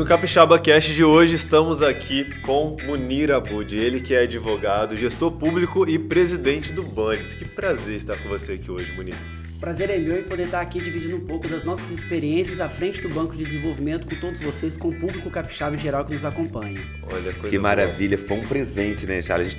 Capixaba Cast de hoje estamos aqui com Munir Abud, ele que é advogado, gestor público e presidente do Bandes. Que prazer estar com você aqui hoje, Munir. Prazer é meu em poder estar aqui dividindo um pouco das nossas experiências à frente do Banco de Desenvolvimento com todos vocês, com o público capixaba em geral que nos acompanha. Olha, que maravilha, foi um presente, né, Charles?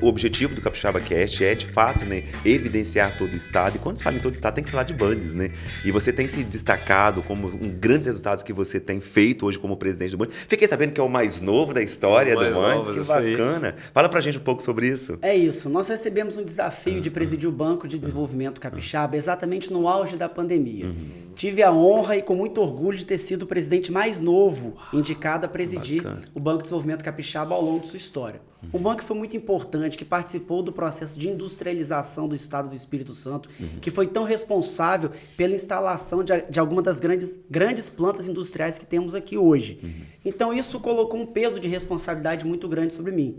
O objetivo do Capixaba Cast é, de fato, né, evidenciar todo o estado. E quando se fala em todo o estado, tem que falar de Bandes, né? E você tem se destacado como grandes resultados que você tem feito hoje como presidente do Bandes. Fiquei sabendo que é o mais novo da história do Bandes, que bacana. Fala pra gente um pouco sobre isso. É isso, nós recebemos um desafio de presidir o Banco de Desenvolvimento Capixaba exatamente no auge da pandemia. Tive a honra e com muito orgulho de ter sido o presidente mais novo indicado a presidir o Banco de Desenvolvimento Capixaba ao longo de sua história. Um banco que foi muito importante, que participou do processo de industrialização do Estado do Espírito Santo, que foi tão responsável pela instalação de algumas das grandes plantas industriais que temos aqui hoje. Então isso colocou um peso de responsabilidade muito grande sobre mim.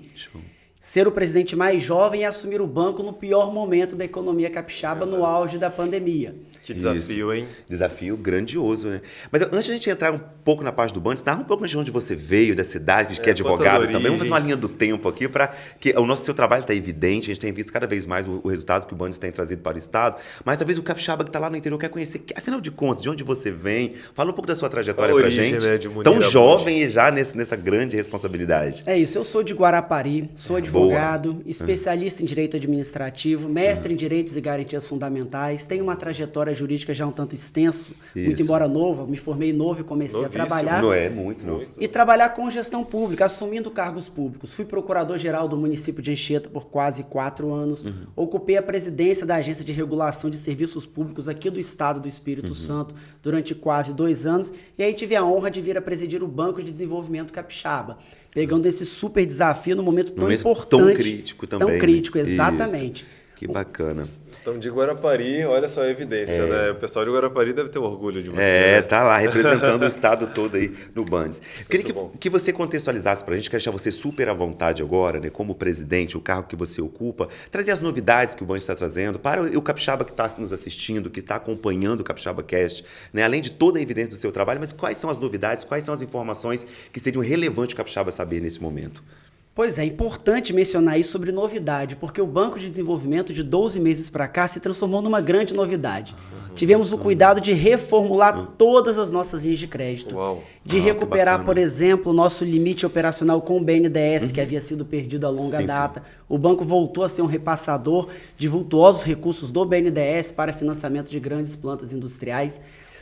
Ser o presidente mais jovem e assumir o banco no pior momento da economia capixaba, no auge da pandemia. Que desafio, hein? Desafio grandioso, né? Mas antes de a gente entrar um pouco na parte do Bandes, narra um pouco de onde você veio, da cidade, que é advogado também. Vamos fazer uma linha do tempo aqui, para que seu trabalho está evidente, a gente tem visto cada vez mais o resultado que o Bandes tem trazido para o Estado, mas talvez o capixaba que está lá no interior quer conhecer, afinal de contas, de onde você vem. Fala um pouco da sua trajetória para a gente. Né, tão jovem e já nessa grande responsabilidade. É isso, eu sou de Guarapari, sou advogado, especialista em direito administrativo, mestre em direitos e garantias fundamentais, tenho uma trajetória jurídica já um tanto extenso, muito embora nova, me formei novo e comecei a trabalhar. Não é, muito novo. E trabalhar com gestão pública, assumindo cargos públicos. Fui procurador-geral do município de Anchieta por quase 4 anos, ocupei a presidência da Agência de Regulação de Serviços Públicos aqui do Estado do Espírito Santo durante quase 2 anos, e aí tive a honra de vir a presidir o Banco de Desenvolvimento Capixaba, pegando esse super desafio num momento tão importante. Tão crítico também. Tão crítico, né? exatamente. Isso. Que bacana. Então, de Guarapari, olha só a evidência, né? O pessoal de Guarapari deve ter orgulho de você. Né? Tá lá, representando o estado todo aí no Bandes. Queria que você contextualizasse pra gente, quero deixar você super à vontade agora, né? Como presidente, o cargo que você ocupa, trazer as novidades que o Bandes está trazendo para o capixaba que está nos assistindo, que está acompanhando o Capixaba Cast, né? Além de toda a evidência do seu trabalho, mas quais são as novidades, quais são as informações que seriam relevantes o capixaba saber nesse momento? Pois é, importante mencionar isso sobre novidade, porque o Banco de Desenvolvimento de 12 meses para cá se transformou numa grande novidade. Tivemos o cuidado de reformular todas as nossas linhas de crédito, de recuperar, por exemplo, o nosso limite operacional com o BNDES, que havia sido perdido a longa data. O banco voltou a ser um repassador de vultuosos recursos do BNDES para financiamento de grandes plantas industriais,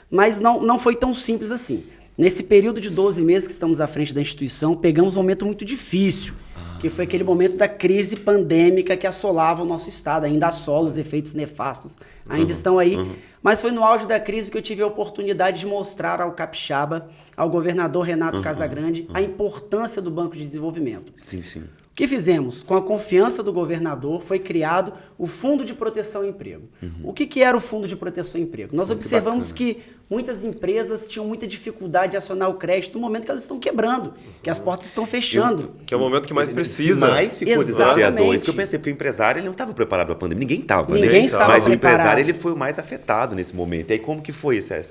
mas não foi tão simples assim. Nesse período de 12 meses que estamos à frente da instituição, pegamos um momento muito difícil, que foi aquele momento da crise pandêmica que assolava o nosso estado. Ainda assola, os efeitos nefastos ainda estão aí. Mas foi no auge da crise que eu tive a oportunidade de mostrar ao capixaba, ao governador Renato Casagrande, a importância do Banco de Desenvolvimento. Sim. O que fizemos? Com a confiança do governador, foi criado o Fundo de Proteção ao Emprego. O que era o Fundo de Proteção ao Emprego? Nós observamos que muitas empresas tinham muita dificuldade de acionar o crédito no momento que elas estão quebrando, que as portas estão fechando. Que é o momento que mais precisa. Que mais ficou desafiador. Isso que eu pensei, porque o empresário ele não estava preparado para a pandemia. Ninguém estava, né? Ninguém estava Mas preparado. o empresário ele foi o mais afetado nesse momento. E aí como que foi essa...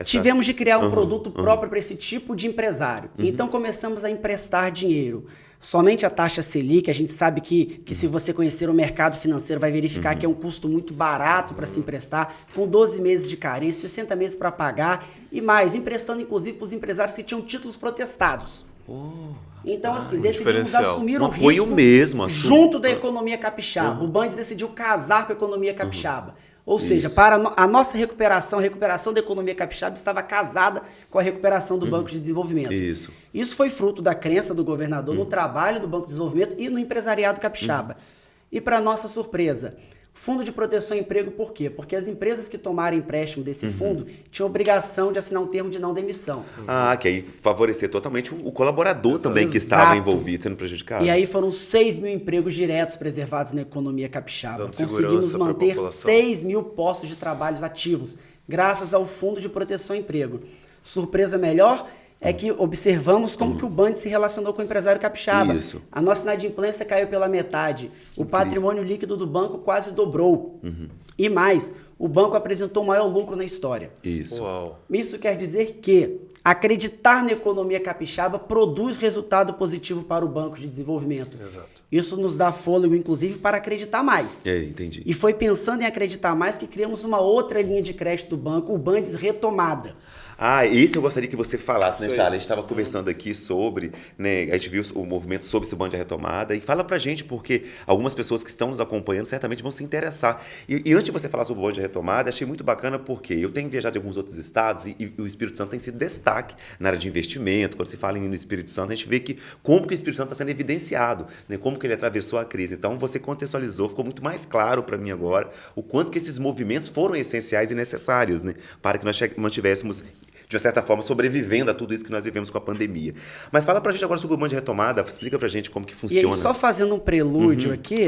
Tivemos de criar um produto próprio para esse tipo de empresário. Então começamos a emprestar dinheiro. Somente a taxa Selic, a gente sabe que se você conhecer o mercado financeiro vai verificar que é um custo muito barato para se emprestar, com 12 meses de carência, 60 meses para pagar e mais, emprestando inclusive para os empresários que tinham títulos protestados. Então, assim, decidimos assumir o risco mesmo, junto da economia capixaba. O Bandes decidiu casar com a economia capixaba. Ou seja, para a nossa recuperação, a recuperação da economia capixaba estava casada com a recuperação do Banco de Desenvolvimento. Isso foi fruto da crença do governador no trabalho do Banco de Desenvolvimento e no empresariado capixaba. E para nossa surpresa, Fundo de Proteção ao Emprego, por quê? Porque as empresas que tomaram empréstimo desse fundo tinham obrigação de assinar um termo de não demissão. Que aí favorecer totalmente o colaborador também que estava envolvido, sendo prejudicado. E aí foram 6 mil empregos diretos preservados na economia capixaba. Conseguimos manter 6 mil postos de trabalho ativos, graças ao Fundo de Proteção ao Emprego. Surpresa melhor é que observamos como que o Bandes se relacionou com o empresário capixaba. A nossa inadimplência caiu pela metade. O patrimônio líquido do banco quase dobrou. E mais, o banco apresentou o maior lucro na história. Isso. Uau. Isso quer dizer que acreditar na economia capixaba produz resultado positivo para o Banco de Desenvolvimento. Exato. Isso nos dá fôlego, inclusive, para acreditar mais. Entendi. E foi pensando em acreditar mais que criamos uma outra linha de crédito do banco, o Bandes Retomada. Esse eu gostaria que você falasse, né, Isso aí. Charles? A gente estava conversando aqui sobre, né, a gente viu o movimento sobre esse Band de Retomada, e fala pra gente, porque algumas pessoas que estão nos acompanhando certamente vão se interessar. E antes de você falar sobre o Band de Retomada, achei muito bacana porque eu tenho viajado em alguns outros estados e o Espírito Santo tem sido destaque na área de investimento. Quando se fala no Espírito Santo, a gente vê que como que o Espírito Santo está sendo evidenciado, né, como que ele atravessou a crise. Então, você contextualizou, ficou muito mais claro para mim agora o quanto que esses movimentos foram essenciais e necessários, né, para que nós mantivéssemos, de uma certa forma, sobrevivendo a tudo isso que nós vivemos com a pandemia. Mas fala pra gente agora sobre o Band de Retomada, explica pra gente como que E funciona. aí, só fazendo um prelúdio aqui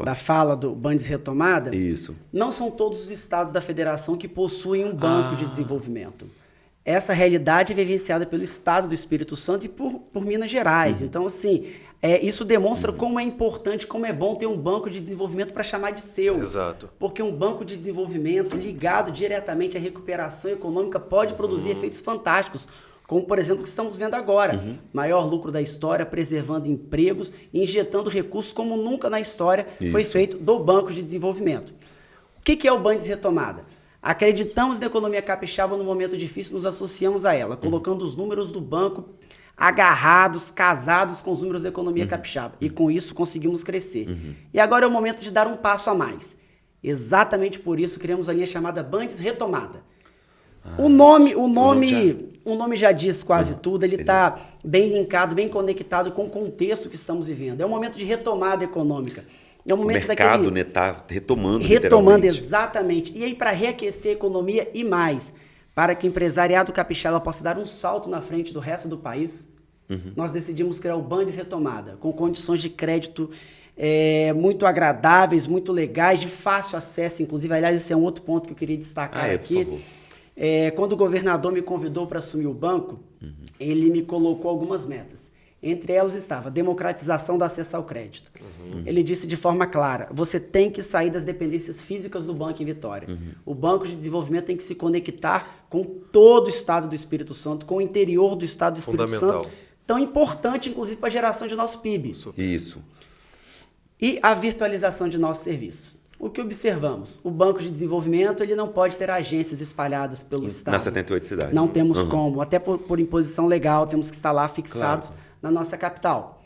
da fala do Bandes Retomada, Isso. não são todos os estados da federação que possuem um banco de desenvolvimento. Essa realidade é vivenciada pelo estado do Espírito Santo e por Minas Gerais. Então, assim, isso demonstra como é importante, como é bom ter um banco de desenvolvimento para chamar de seu. Exato. Porque um banco de desenvolvimento ligado diretamente à recuperação econômica pode produzir efeitos fantásticos, como, por exemplo, o que estamos vendo agora. Maior lucro da história, preservando empregos, injetando recursos como nunca na história foi Isso. feito do Banco de Desenvolvimento. O que é o Bandes Retomada? Acreditamos na economia capixaba no momento difícil, nos associamos a ela, colocando os números do banco agarrados, casados com os números da economia capixaba. E com isso conseguimos crescer. E agora é o momento de dar um passo a mais. Exatamente por isso criamos a linha chamada Bandes Retomada. O nome já diz quase tudo, ele está bem linkado, bem conectado com o contexto que estamos vivendo. É um momento de retomada econômica. É um momento o mercado daquele... está retomando, Retomando, literalmente. exatamente. E aí, para reaquecer a economia e mais, para que o empresariado capixaba possa dar um salto na frente do resto do país, nós decidimos criar o Bandes Retomada, com condições de crédito muito agradáveis, muito legais, de fácil acesso, inclusive. Aliás, esse é um outro ponto que eu queria destacar aqui. Por favor. Quando o governador me convidou para assumir o banco, ele me colocou algumas metas. Entre elas estava a democratização do acesso ao crédito. Ele disse de forma clara, você tem que sair das dependências físicas do banco em Vitória. O Banco de Desenvolvimento tem que se conectar com todo o estado do Espírito Santo, com o interior do estado do Espírito Santo, tão importante, inclusive, para a geração de nosso PIB. Isso. E a virtualização de nossos serviços. O que observamos? O Banco de Desenvolvimento ele não pode ter agências espalhadas pelo estado. Nas 78 cidades. Não temos como, até por imposição legal, temos que estar lá fixados na nossa capital.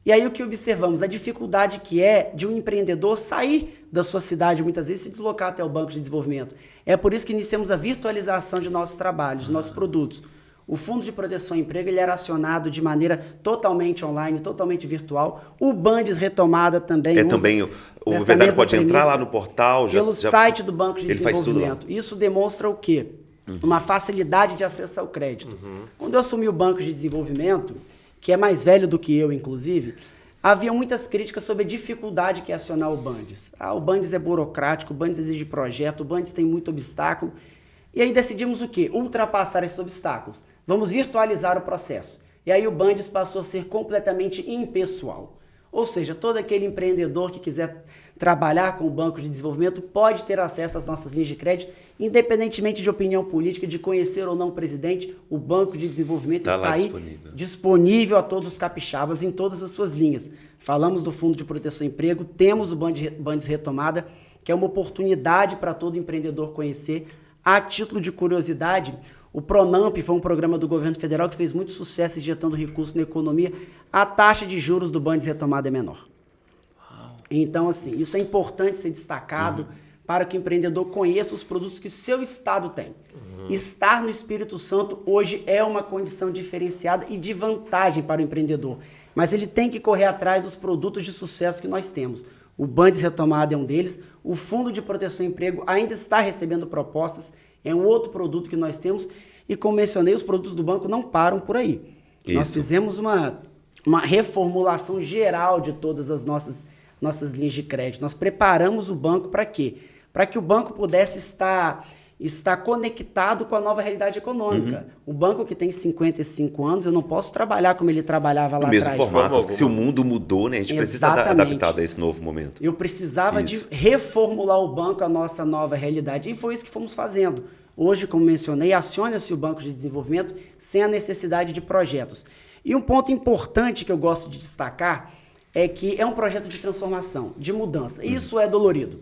E aí o que observamos? A dificuldade que é de um empreendedor sair da sua cidade, muitas vezes, se deslocar até o Banco de Desenvolvimento. É por isso que iniciamos a virtualização de nossos trabalhos, de nossos produtos. O Fundo de Proteção ao Emprego ele era acionado de maneira totalmente online, totalmente virtual. O Bandes Retomada também usa também o empresário pode entrar lá no portal. Pelo site do Banco de Desenvolvimento. Isso demonstra o quê? Uma facilidade de acesso ao crédito. Quando eu assumi o Banco de Desenvolvimento, que é mais velho do que eu, inclusive, havia muitas críticas sobre a dificuldade que é acionar o Bandes. O Bandes é burocrático, o Bandes exige projeto, o Bandes tem muito obstáculo. E aí decidimos o quê? Ultrapassar esses obstáculos. Vamos virtualizar o processo. E aí o Bandes passou a ser completamente impessoal. Ou seja, todo aquele empreendedor que quiser trabalhar com o Banco de Desenvolvimento pode ter acesso às nossas linhas de crédito, independentemente de opinião política, de conhecer ou não o presidente, o Banco de Desenvolvimento está aí disponível a todos os capixabas em todas as suas linhas. Falamos do Fundo de Proteção ao Emprego, temos o Bandes Retomada, que é uma oportunidade para todo empreendedor conhecer. A título de curiosidade, o Pronamp foi um programa do governo federal que fez muito sucesso injetando recursos na economia. A taxa de juros do Bandes Retomada é menor. Então, assim, isso é importante ser destacado para que o empreendedor conheça os produtos que seu estado tem. Estar no Espírito Santo hoje é uma condição diferenciada e de vantagem para o empreendedor. Mas ele tem que correr atrás dos produtos de sucesso que nós temos. O Bandes Retomada é um deles. O Fundo de Proteção ao Emprego ainda está recebendo propostas. É um outro produto que nós temos. E, como mencionei, os produtos do banco não param por aí. Isso. Nós fizemos uma reformulação geral de todas as nossas linhas de crédito. Nós preparamos o banco para quê? Para que o banco pudesse estar está conectado com a nova realidade econômica. O banco que tem 55 anos, eu não posso trabalhar como ele trabalhava lá No mesmo atrás. formato, porque se o mundo mudou, né, a gente precisa estar adaptado a esse novo momento. Eu precisava de reformular o banco à nossa nova realidade, e foi isso que fomos fazendo. Hoje, como mencionei, aciona-se o Banco de Desenvolvimento sem a necessidade de projetos. E um ponto importante que eu gosto de destacar é que é um projeto de transformação, de mudança. E isso é dolorido.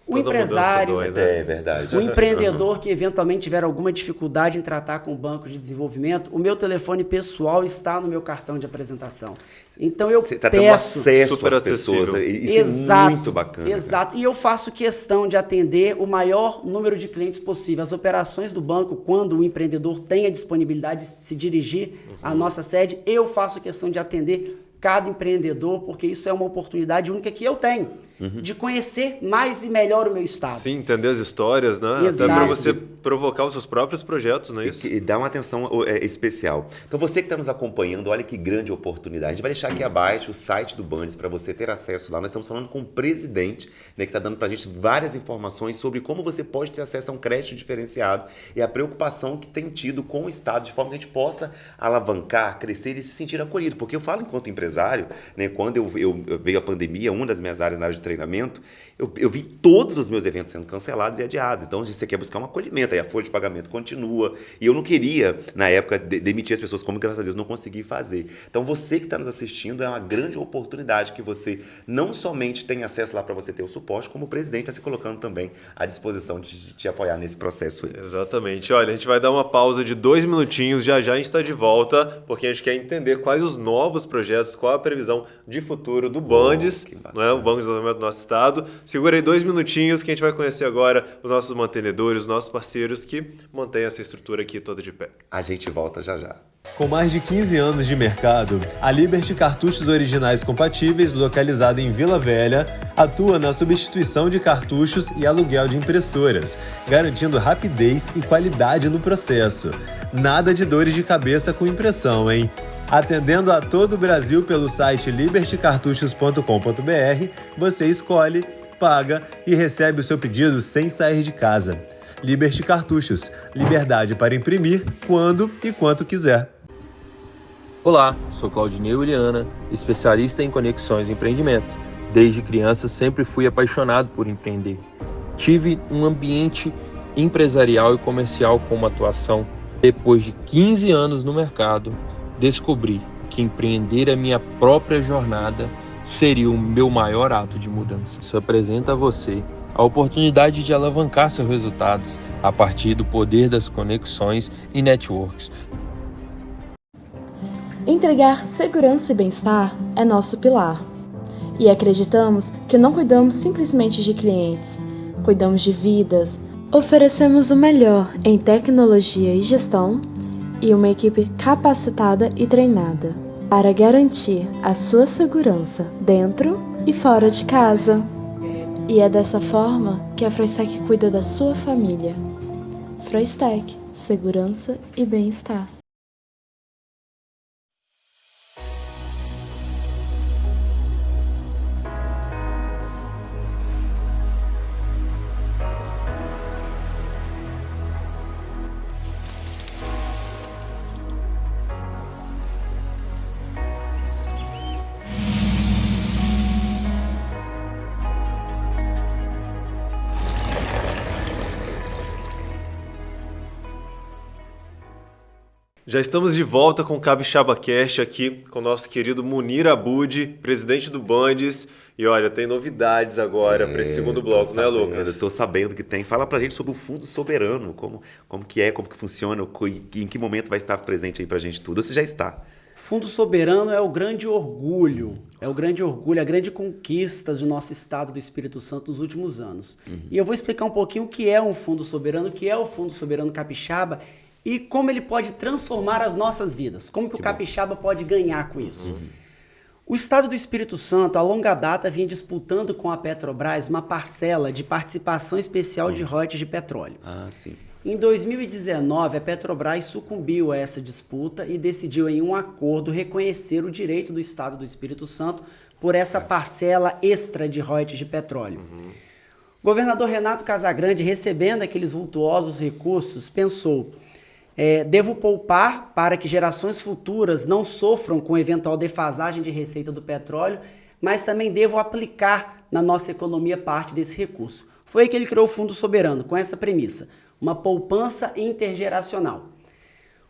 O Toda empresário, mudança dói, né? É verdade. o empreendedor que eventualmente tiver alguma dificuldade em tratar com o Banco de Desenvolvimento, o meu telefone pessoal está no meu cartão de apresentação. Então eu Você está dando peço... acesso super às pessoas. acessível. Isso é muito bacana. Exato. E eu faço questão de atender o maior número de clientes possível. As operações do banco, quando o empreendedor tem a disponibilidade de se dirigir à nossa sede, eu faço questão de atender cada empreendedor, porque isso é uma oportunidade única que eu tenho de conhecer mais e melhor o meu estado. Sim, entender as histórias, né? Exato. Até para você provocar os seus próprios projetos, não é isso? E dá uma atenção especial. Então, você que está nos acompanhando, olha que grande oportunidade. A gente vai deixar aqui abaixo o site do Bandes para você ter acesso lá. Nós estamos falando com o presidente, né, que está dando para a gente várias informações sobre como você pode ter acesso a um crédito diferenciado e a preocupação que tem tido com o Estado, de forma que a gente possa alavancar, crescer e se sentir acolhido. Porque eu falo enquanto empresário, né, quando eu veio a pandemia, uma das minhas áreas na área de treinamento, eu vi todos os meus eventos sendo cancelados e adiados. Então, você quer buscar um acolhimento, aí a folha de pagamento continua. E eu não queria, na época, demitir as pessoas, como graças a Deus não consegui fazer. Então, você que está nos assistindo, é uma grande oportunidade que você não somente tem acesso lá para você ter o suporte, como o presidente está se colocando também à disposição de te apoiar nesse processo aí. Exatamente. Olha, a gente vai dar uma pausa de 2 minutinhos, já a gente está de volta, porque a gente quer entender quais os novos projetos, qual a previsão de futuro do Bandes, não é? O Banco de Desenvolvimento do nosso estado. Segura aí 2 minutinhos que a gente vai conhecer agora os nossos mantenedores, os nossos parceiros que mantêm essa estrutura aqui toda de pé. A gente volta já já. Com mais de 15 anos de mercado, a Liberty Cartuchos Originais Compatíveis, localizada em Vila Velha, atua na substituição de cartuchos e aluguel de impressoras, garantindo rapidez e qualidade no processo. Nada de dores de cabeça com impressão, hein? Atendendo a todo o Brasil pelo site libertycartuchos.com.br, você escolhe, paga e recebe o seu pedido sem sair de casa. Liberty Cartuchos, liberdade para imprimir quando e quanto quiser. Olá, sou Claudinei Uliana, especialista em conexões e empreendimento. Desde criança sempre fui apaixonado por empreender. Tive um ambiente empresarial e comercial como atuação. Depois de 15 anos no mercado, descobri que empreender a minha própria jornada seria o meu maior ato de mudança. Isso apresenta a você a oportunidade de alavancar seus resultados a partir do poder das conexões e networks. Entregar segurança e bem-estar é nosso pilar. E acreditamos que não cuidamos simplesmente de clientes, cuidamos de vidas. Oferecemos o melhor em tecnologia e gestão e uma equipe capacitada e treinada para garantir a sua segurança dentro e fora de casa. E é dessa forma que a Froistec cuida da sua família. Froistec, segurança e bem-estar. Já estamos de volta com o Capixaba Cast aqui com o nosso querido Munir Abud, presidente do Bandes. E olha, tem novidades agora para esse segundo bloco, né, Lucas? Estou sabendo que tem. Fala pra gente sobre o Fundo Soberano, como que é, como que funciona, em que momento vai estar presente aí pra gente tudo. Ou se já está? Fundo Soberano é o grande orgulho, a grande conquista do nosso estado do Espírito Santo nos últimos anos. E eu vou explicar um pouquinho o que é um Fundo Soberano, o que é o Fundo Soberano Capixaba e como ele pode transformar as nossas vidas, como que o capixaba pode ganhar com isso. O estado do Espírito Santo, a longa data, vinha disputando com a Petrobras uma parcela de participação especial de royalties de petróleo. Ah, sim. Em 2019, a Petrobras sucumbiu a essa disputa e decidiu em um acordo reconhecer o direito do estado do Espírito Santo por essa parcela extra de royalties de petróleo. O governador Renato Casagrande, recebendo aqueles vultuosos recursos, pensou: devo poupar para que gerações futuras não sofram com eventual defasagem de receita do petróleo, mas também devo aplicar na nossa economia parte desse recurso. Foi aí que ele criou o Fundo Soberano, com essa premissa: uma poupança intergeracional.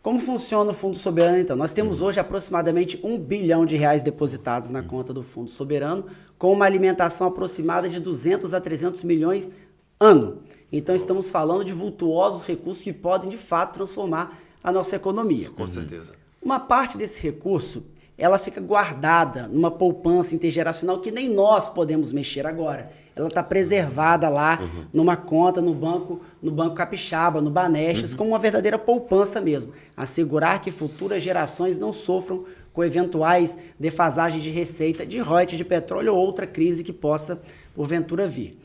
Como funciona o Fundo Soberano, então? Nós temos hoje aproximadamente R$ 1 bilhão depositados na conta do Fundo Soberano, com uma alimentação aproximada de 200 a 300 milhões ano. Então, estamos falando de vultuosos recursos que podem, de fato, transformar a nossa economia. Com certeza. Uma parte desse recurso, ela fica guardada numa poupança intergeracional que nem nós podemos mexer agora. Ela está preservada lá numa conta no Banco Capixaba, no Banestes, como uma verdadeira poupança mesmo. Assegurar que futuras gerações não sofram com eventuais defasagens de receita, de royalties de petróleo ou outra crise que possa, porventura, vir.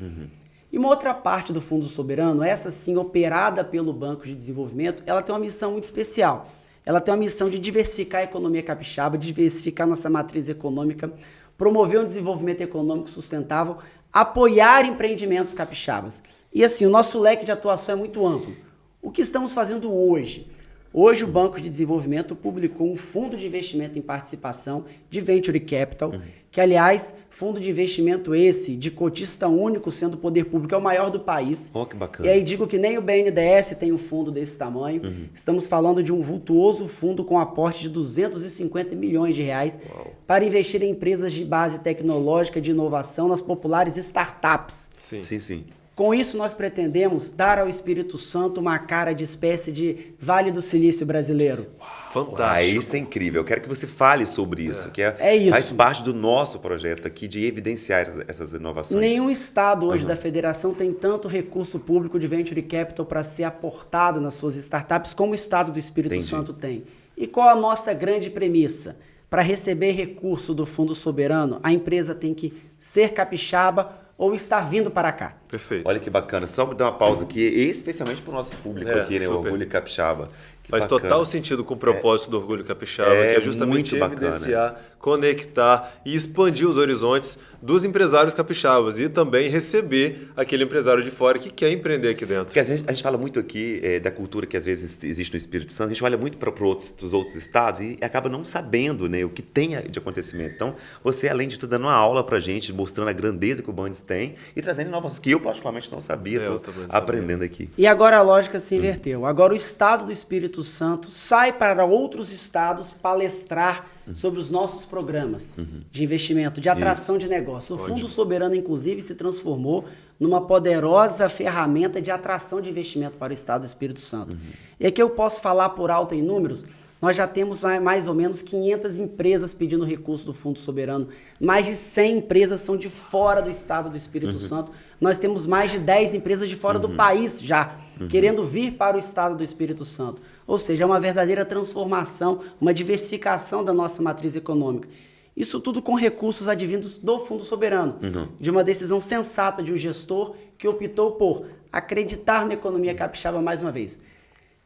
E uma outra parte do Fundo Soberano, essa sim operada pelo Banco de Desenvolvimento, ela tem uma missão muito especial. Ela tem uma missão de diversificar a economia capixaba, diversificar nossa matriz econômica, promover um desenvolvimento econômico sustentável, apoiar empreendimentos capixabas. E assim, o nosso leque de atuação é muito amplo. O que estamos fazendo hoje? Hoje o Banco de Desenvolvimento publicou um fundo de investimento em participação de Venture Capital, que, aliás, fundo de investimento esse, de cotista único, sendo o poder público, é o maior do país. Oh, que bacana. E aí digo que nem o BNDES tem um fundo desse tamanho. Estamos falando de um vultuoso fundo com aporte de 250 milhões de reais para investir em empresas de base tecnológica de inovação, nas populares startups. Sim. Com isso, nós pretendemos dar ao Espírito Santo uma cara de espécie de Vale do Silício brasileiro. Fantástico. Isso é incrível. Eu quero que você fale sobre isso, que isso. Faz parte do nosso projeto aqui de evidenciar essas inovações. Nenhum estado hoje da federação tem tanto recurso público de Venture Capital para ser aportado nas suas startups como o estado do Espírito Santo tem. E qual a nossa grande premissa? Para receber recurso do Fundo Soberano, a empresa tem que ser capixaba ou estar vindo para cá. Perfeito. Olha que bacana. Só dar uma pausa aqui, especialmente para o nosso público aqui, né? O Orgulho Capixaba. Que Faz bacana. total sentido com o propósito do Orgulho Capixaba, que é justamente evidenciar, conectar e expandir os horizontes dos empresários capixabas e também receber aquele empresário de fora que quer empreender aqui dentro. Porque às vezes a gente fala muito aqui da cultura que às vezes existe no Espírito Santo, a gente olha muito para os outros estados e acaba não sabendo, né, o que tem de acontecimento. Então, você, além de tudo, dando uma aula para a gente, mostrando a grandeza que o Bandes tem e trazendo novas que eu particularmente não sabia, estou aprendendo aqui. E agora a lógica se inverteu. Agora o estado do Espírito Santo sai para outros estados palestrar sobre os nossos programas de investimento, de atração de negócio. O Fundo Soberano, inclusive, se transformou numa poderosa ferramenta de atração de investimento para o estado do Espírito Santo. E aqui eu posso falar por alto em números. Nós já temos mais ou menos 500 empresas pedindo recurso do Fundo Soberano. Mais de 100 empresas são de fora do estado do Espírito Santo. Nós temos mais de 10 empresas de fora do país já, querendo vir para o estado do Espírito Santo. Ou seja, é uma verdadeira transformação, uma diversificação da nossa matriz econômica. Isso tudo com recursos advindos do Fundo Soberano, de uma decisão sensata de um gestor que optou por acreditar na economia capixaba mais uma vez.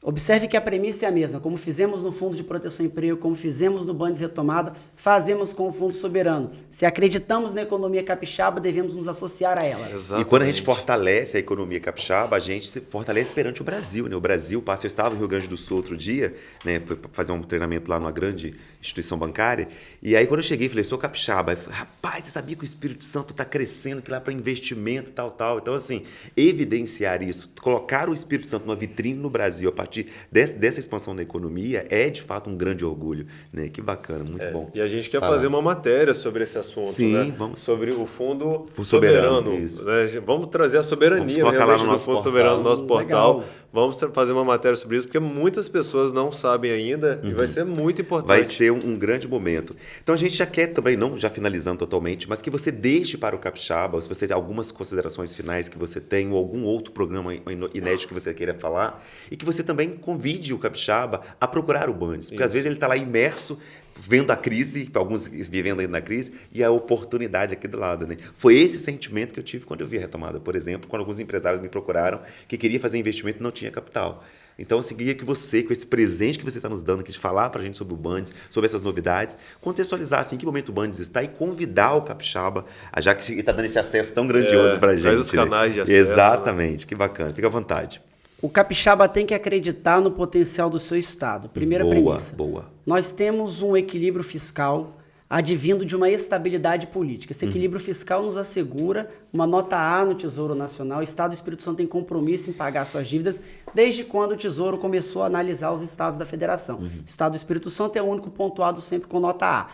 Observe que a premissa é a mesma, como fizemos no Fundo de Proteção ao Emprego, como fizemos no Bandes Retomada, fazemos com o Fundo Soberano. Se acreditamos na economia capixaba, devemos nos associar a ela. Exatamente. E quando a gente fortalece a economia capixaba, a gente se fortalece perante o Brasil, né? O Brasil passa. Eu estava no Rio Grande do Sul outro dia, né? Fui fazer um treinamento lá numa grande instituição bancária, e aí quando eu cheguei, falei, sou capixaba. Aí, rapaz, você sabia que o Espírito Santo está crescendo, que lá para investimento e tal. Então, assim, evidenciar isso, colocar o Espírito Santo numa vitrine no Brasil a partir dessa expansão da economia é, de fato, um grande orgulho, né? Que bacana, muito bom. E a gente quer fazer uma matéria sobre esse assunto, Sim, né? Vamos. Sobre o Fundo Soberano, Soberano. Né? Vamos trazer a soberania Vamos colocar lá no do nosso Fundo portal. Soberano no nosso portal. Legal. Vamos fazer uma matéria sobre isso, porque muitas pessoas não sabem ainda e vai ser muito importante. Vai ser um grande momento. Então a gente já quer também, não já finalizando totalmente, mas que você deixe para o Capixaba, se você tem algumas considerações finais que você tem, ou algum outro programa inédito que você queira falar, e que você também convide o Capixaba a procurar o Bandes, porque às vezes ele está lá imerso, vendo a crise, alguns vivendo ainda na crise, e a oportunidade aqui do lado, né? Foi esse sentimento que eu tive quando eu vi a retomada. Por exemplo, quando alguns empresários me procuraram que queria fazer investimento e não tinha capital. Então, eu queria que você, com esse presente que você está nos dando aqui, de falar para a gente sobre o Bandes, sobre essas novidades, contextualizar assim, em que momento o Bandes está e convidar o capixaba, já que ele está dando esse acesso tão grandioso para a gente. Faz os canais de acesso. Exatamente, que bacana. Fica à vontade. O capixaba tem que acreditar no potencial do seu estado. Primeira premissa. Boa. Nós temos um equilíbrio fiscal advindo de uma estabilidade política. Esse equilíbrio fiscal nos assegura uma nota A no Tesouro Nacional. O Estado do Espírito Santo tem compromisso em pagar suas dívidas desde quando o Tesouro começou a analisar os estados da federação. O Estado do Espírito Santo é o único pontuado sempre com nota A.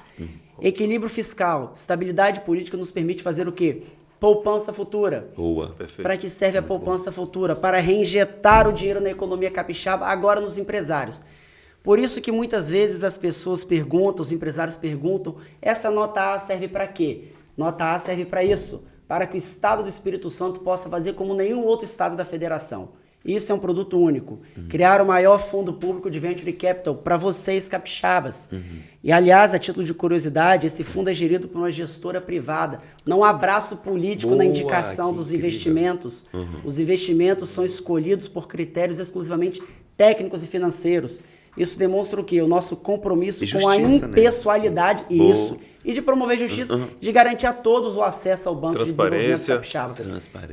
Equilíbrio fiscal, estabilidade política nos permite fazer o quê? Poupança futura. Boa. Para que serve a poupança futura? Para reinjetar o dinheiro na economia capixaba, agora nos empresários. Por isso que muitas vezes as pessoas perguntam, os empresários perguntam, essa nota A serve para quê? Nota A serve para isso, para que o Estado do Espírito Santo possa fazer como nenhum outro estado da federação. Isso é um produto único. Criar o maior fundo público de Venture Capital para vocês, capixabas. E, aliás, a título de curiosidade, esse fundo é gerido por uma gestora privada. Não há braço político na indicação dos investimentos. Os investimentos são escolhidos por critérios exclusivamente técnicos e financeiros. Isso demonstra o quê? O nosso compromisso com a impessoalidade, né? Isso. E de promover justiça, de garantir a todos o acesso ao Banco de Desenvolvimento Capixaba.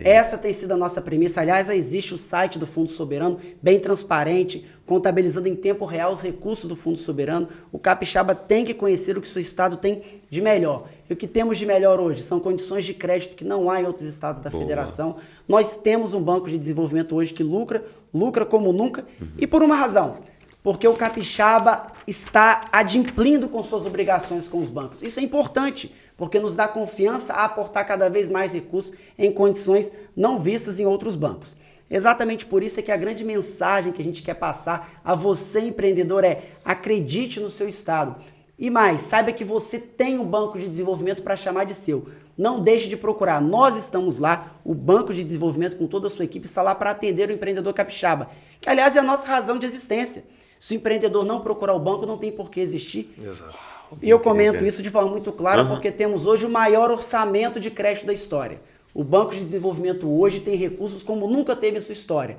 Essa tem sido a nossa premissa. Aliás, existe o site do Fundo Soberano, bem transparente, contabilizando em tempo real os recursos do Fundo Soberano. O capixaba tem que conhecer o que o seu estado tem de melhor. E o que temos de melhor hoje são condições de crédito que não há em outros estados da federação. Nós temos um Banco de Desenvolvimento hoje que lucra como nunca, e por uma razão. Porque o capixaba está adimplindo com suas obrigações com os bancos. Isso é importante, porque nos dá confiança a aportar cada vez mais recursos em condições não vistas em outros bancos. Exatamente por isso é que a grande mensagem que a gente quer passar a você, empreendedor, é: acredite no seu estado. E mais, saiba que você tem um banco de desenvolvimento para chamar de seu. Não deixe de procurar. Nós estamos lá, o Banco de Desenvolvimento com toda a sua equipe está lá para atender o empreendedor capixaba, que aliás é a nossa razão de existência. Se o empreendedor não procurar o banco, não tem por que existir. Exato. E eu comento isso de forma muito clara, porque temos hoje o maior orçamento de crédito da história. O Banco de Desenvolvimento hoje tem recursos como nunca teve em sua história.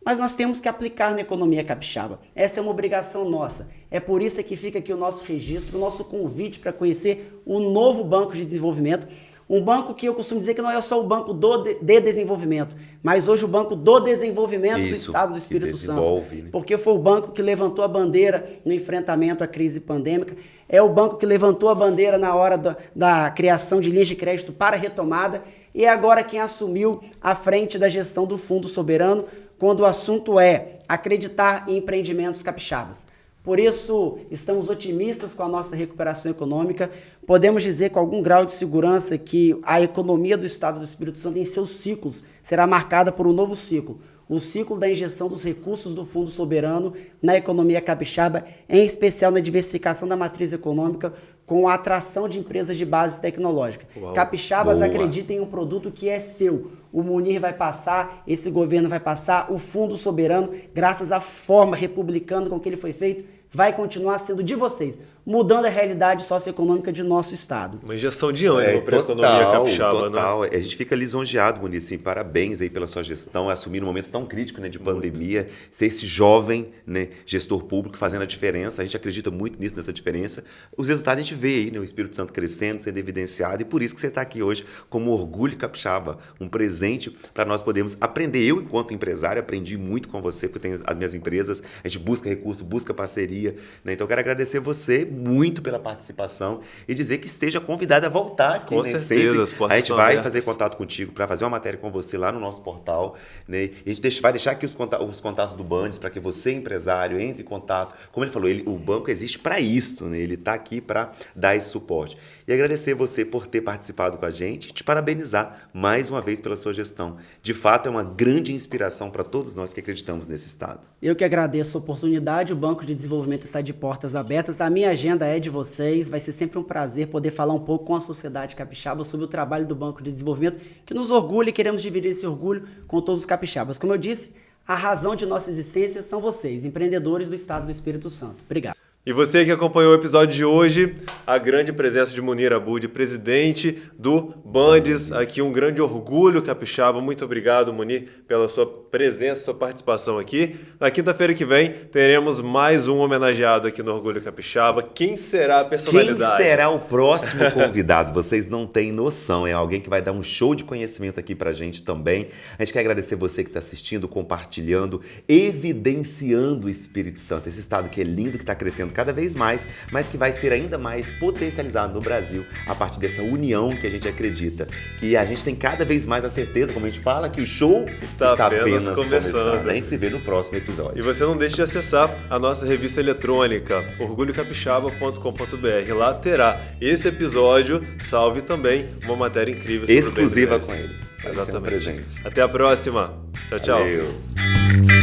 Mas nós temos que aplicar na economia capixaba. Essa é uma obrigação nossa. É por isso que fica aqui o nosso registro, o nosso convite para conhecer o novo Banco de Desenvolvimento. Um banco que eu costumo dizer que não é só o banco de desenvolvimento, mas hoje o banco do desenvolvimento do Estado do Espírito Santo. Né? Porque foi o banco que levantou a bandeira no enfrentamento à crise pandêmica, é o banco que levantou a bandeira na hora da criação de linhas de crédito para retomada, e é agora quem assumiu a frente da gestão do Fundo Soberano, quando o assunto é acreditar em empreendimentos capixabas. Por isso, estamos otimistas com a nossa recuperação econômica. Podemos dizer com algum grau de segurança que a economia do Estado do Espírito Santo, em seus ciclos, será marcada por um novo ciclo. O ciclo da injeção dos recursos do Fundo Soberano na economia capixaba, em especial na diversificação da matriz econômica, com a atração de empresas de base tecnológica. Uau. Capixabas acreditem em um produto que é seu. O Munir vai passar, esse governo vai passar, o Fundo Soberano, graças à forma republicana com que ele foi feito, vai continuar sendo de vocês, mudando a realidade socioeconômica de nosso estado. Uma injeção de ânimo para a economia capixaba. Total. Né? A gente fica lisonjeado, Munir, assim, parabéns aí pela sua gestão, assumir um momento tão crítico, né, de pandemia, ser esse jovem, né, gestor público fazendo a diferença. A gente acredita muito nisso, nessa diferença. Os resultados a gente vê aí, né, o Espírito Santo crescendo, sendo evidenciado, e por isso que você está aqui hoje como orgulho capixaba, um presente para nós podermos aprender. Eu, enquanto empresário, aprendi muito com você, porque eu tenho as minhas empresas, a gente busca recurso, busca parceria, né? Então eu quero agradecer você muito pela participação e dizer que esteja convidado a voltar aqui. Com né? certeza, sempre. A gente vai fazer contato contigo para fazer uma matéria com você lá no nosso portal, né? E a gente vai deixar aqui os contatos do Bandes para que você, empresário, entre em contato. Como ele falou, o banco existe para isso, né? Ele está aqui para dar esse suporte. E agradecer você por ter participado com a gente e te parabenizar mais uma vez pela sua gestão. De fato, é uma grande inspiração para todos nós que acreditamos nesse estado. Eu que agradeço a oportunidade, o Banco de Desenvolvimento está de portas abertas. A minha agenda é de vocês, vai ser sempre um prazer poder falar um pouco com a sociedade capixaba sobre o trabalho do Banco de Desenvolvimento, que nos orgulha e queremos dividir esse orgulho com todos os capixabas. Como eu disse, a razão de nossa existência são vocês, empreendedores do Estado do Espírito Santo. Obrigado. E você que acompanhou o episódio de hoje, a grande presença de Munir Abud, presidente do Bandes, aqui um grande orgulho capixaba. Muito obrigado, Munir, pela sua presença, sua participação aqui. Na quinta-feira que vem, teremos mais um homenageado aqui no Orgulho Capixaba. Quem será a personalidade? Quem será o próximo convidado? Vocês não têm noção, é alguém que vai dar um show de conhecimento aqui pra gente também. A gente quer agradecer você que está assistindo, compartilhando, evidenciando o Espírito Santo, esse estado que é lindo, que está crescendo cada vez mais, mas que vai ser ainda mais potencializado no Brasil a partir dessa união que a gente acredita. Que a gente tem cada vez mais a certeza, como a gente fala, que o show está apenas começando. A gente se vê no próximo episódio. E você não deixe de acessar a nossa revista eletrônica, orgulhocapixaba.com.br. Lá terá esse episódio, salve também uma matéria incrível sobre exclusiva o com ele. Exatamente. Vai ser um presente. Até a próxima. Tchau, tchau. Valeu.